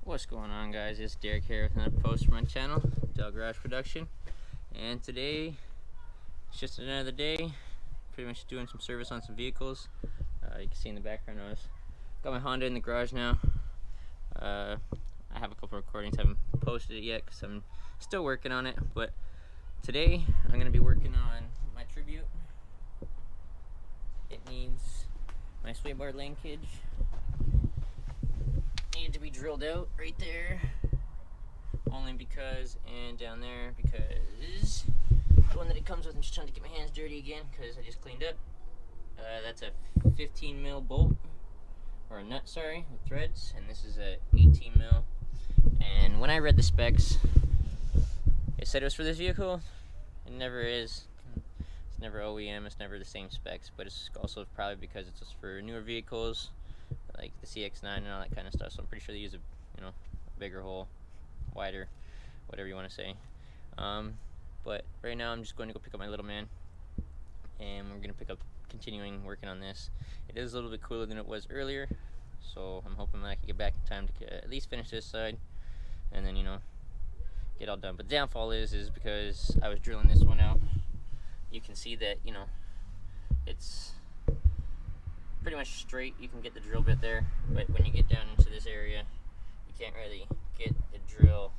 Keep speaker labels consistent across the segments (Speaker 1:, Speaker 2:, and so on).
Speaker 1: What's going on, guys? It's Derek here with another post from my channel, Del Garage Production, and today it's just another day, pretty much doing some service on some vehicles. You can see in the background I got my Honda in the garage now. I have a couple of recordings, haven't posted it yet because I'm still working on it, but today I'm going to be working on my Tribute. It needs my sway bar linkage. Needed to be drilled out right there, only because, and down there because the one that it comes with, I'm just trying to get my hands dirty again because I just cleaned up. That's a 15 mil bolt, or a nut, sorry, with threads, and this is a 18 mil. And when I read the specs, it said it was for this vehicle. It never is. It's never OEM. It's never the same specs, but it's also probably because it's just for newer vehicles, like the CX-9 and all that kind of stuff. So I'm pretty sure they use a bigger hole, wider, whatever you want to say. But right now I'm just going to go pick up my little man, and we're going to continuing working on this. It is a little bit cooler than it was earlier, so I'm hoping that I can get back in time to at least finish this side, and then get all done. But the downfall is because I was drilling this one out. You can see that it's pretty much straight. You can get the drill bit there, but when you get down into this area, you can't really get the drill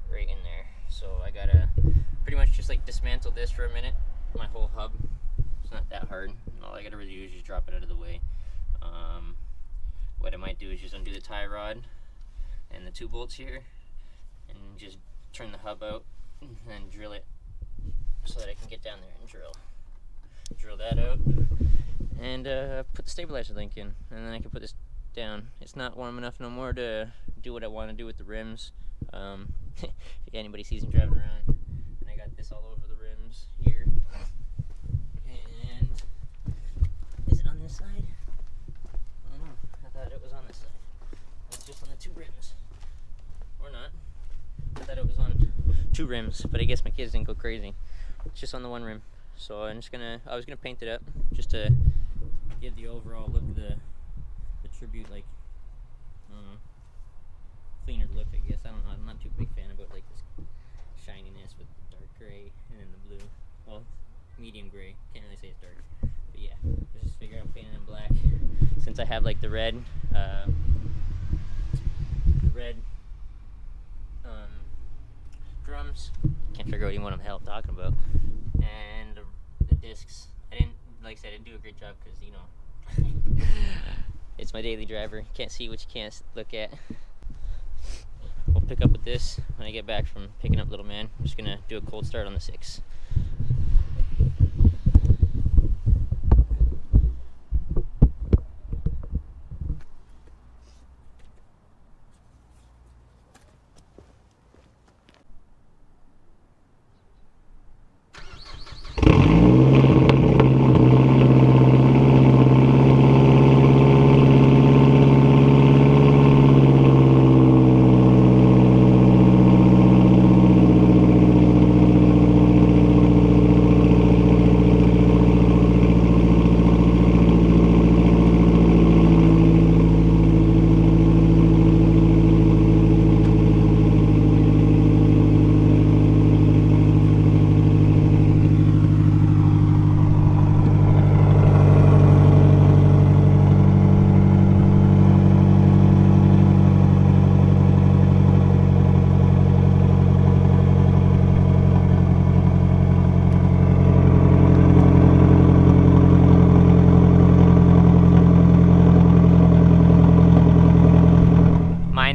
Speaker 1: right in there. So I gotta pretty much just like dismantle this for a minute, my whole hub. It's not that hard. All I gotta really do is just drop it out of the way. What I might do is just undo the tie rod and the 2 bolts here and just turn the hub out and then drill it so that I can get down there and drill that out and put the stabilizer link in, and then I can put this down. It's not warm enough no more to do what I want to do with the rims. If anybody sees me driving around, and I got this all over the rims here. And is it on this side? I don't know. I thought it was on this side. It's just on the 2 rims, or not. I thought it was on 2 rims, but I guess my kids didn't go crazy. It's just on the 1 rim. So I was gonna paint it up just to give the overall look of the Tribute, like, I don't know, cleaner look, I guess. I don't know, I'm not too big fan about like this shininess with the dark gray and then the blue. Well, medium gray, can't really say it's dark, but yeah, I just figured I'm painting in black since I have like the red drums. Can't figure out even what I'm talking about. And the discs. Like I said, I didn't do a great job because it's my daily driver. Can't see what you can't look at. We'll pick up with this when I get back from picking up little man. I'm just gonna do a cold start on the 6.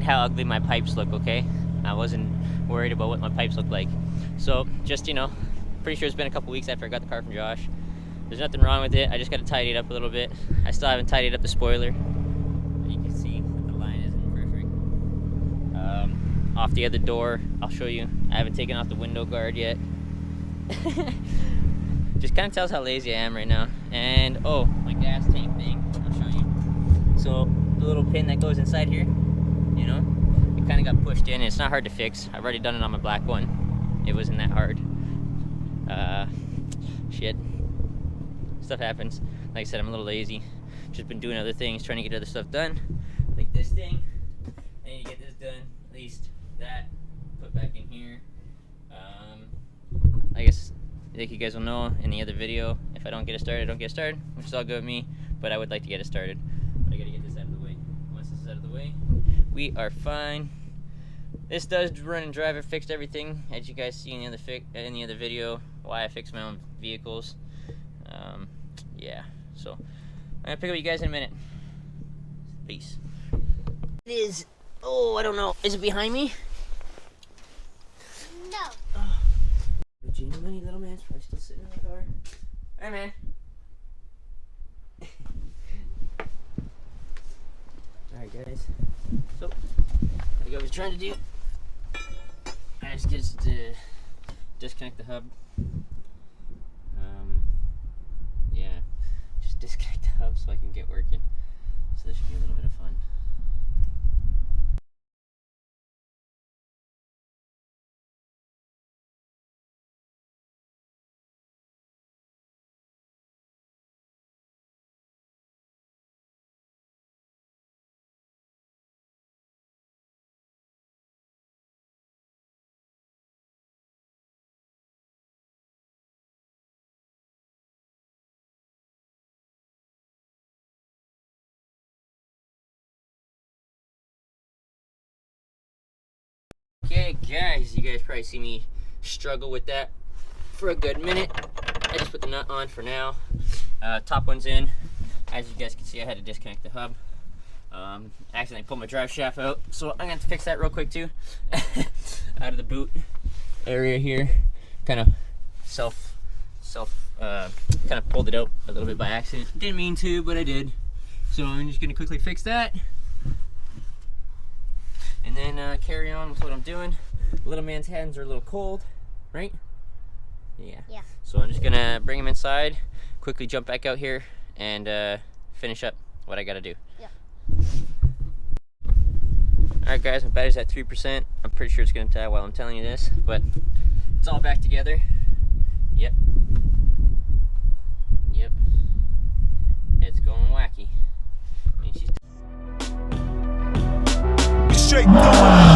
Speaker 1: How ugly my pipes look, okay? I wasn't worried about what my pipes look like. So just, pretty sure it's been a couple weeks after I got the car from Josh. There's nothing wrong with it. I just got to tidy it up a little bit. I still haven't tidied up the spoiler. You can see that the line isn't perfect. Off the other door, I'll show you. I haven't taken off the window guard yet. Just kind of tells how lazy I am right now. And oh, my gas tank thing, I'll show you. So the little pin that goes inside here, it kind of got pushed in. It's not hard to fix. I've already done it on my black one. It wasn't that hard. Shit. Stuff happens. Like I said, I'm a little lazy. Just been doing other things, trying to get other stuff done. Like this thing. I need to get done. At least that put back in here. I guess like you guys will know in the other video, if I don't get it started, I don't get it started, which is all good with me, but I would like to get it started. But I gotta get this out of the way. Once this is out of the way, we are fine. This does run and drive. It fixed everything, as you guys see in the other video, why I fix my own vehicles. Yeah, so I'm gonna pick up you guys in a minute. Peace. It is, oh, I don't know, is it behind me?
Speaker 2: No.
Speaker 1: Oh. Genie Money, little man's probably still sitting in the car. Hey, man. Alright, guys. So, like I was trying to do, I just get to disconnect the hub. Yeah, just disconnect the hub so I can get working. So this should be a little bit of fun. Okay, guys, you guys probably see me struggle with that for a good minute. I just put the nut on for now. Top one's in. As you guys can see, I had to disconnect the hub. Accidentally pulled my drive shaft out, so I'm gonna have to fix that real quick too. Out of the boot area here, kind of kind of pulled it out a little bit by accident. Didn't mean to, but I did. So I'm just gonna quickly fix that. And then carry on with what I'm doing. Little man's hands are a little cold, right? Yeah.
Speaker 2: Yeah.
Speaker 1: So I'm just gonna bring him inside, quickly jump back out here, and finish up what I gotta do.
Speaker 2: Yeah.
Speaker 1: Alright guys, my battery's at 3%. I'm pretty sure it's gonna die while I'm telling you this, but it's all back together. Yep. Yep. It's going wacky. And she's
Speaker 3: straight through it.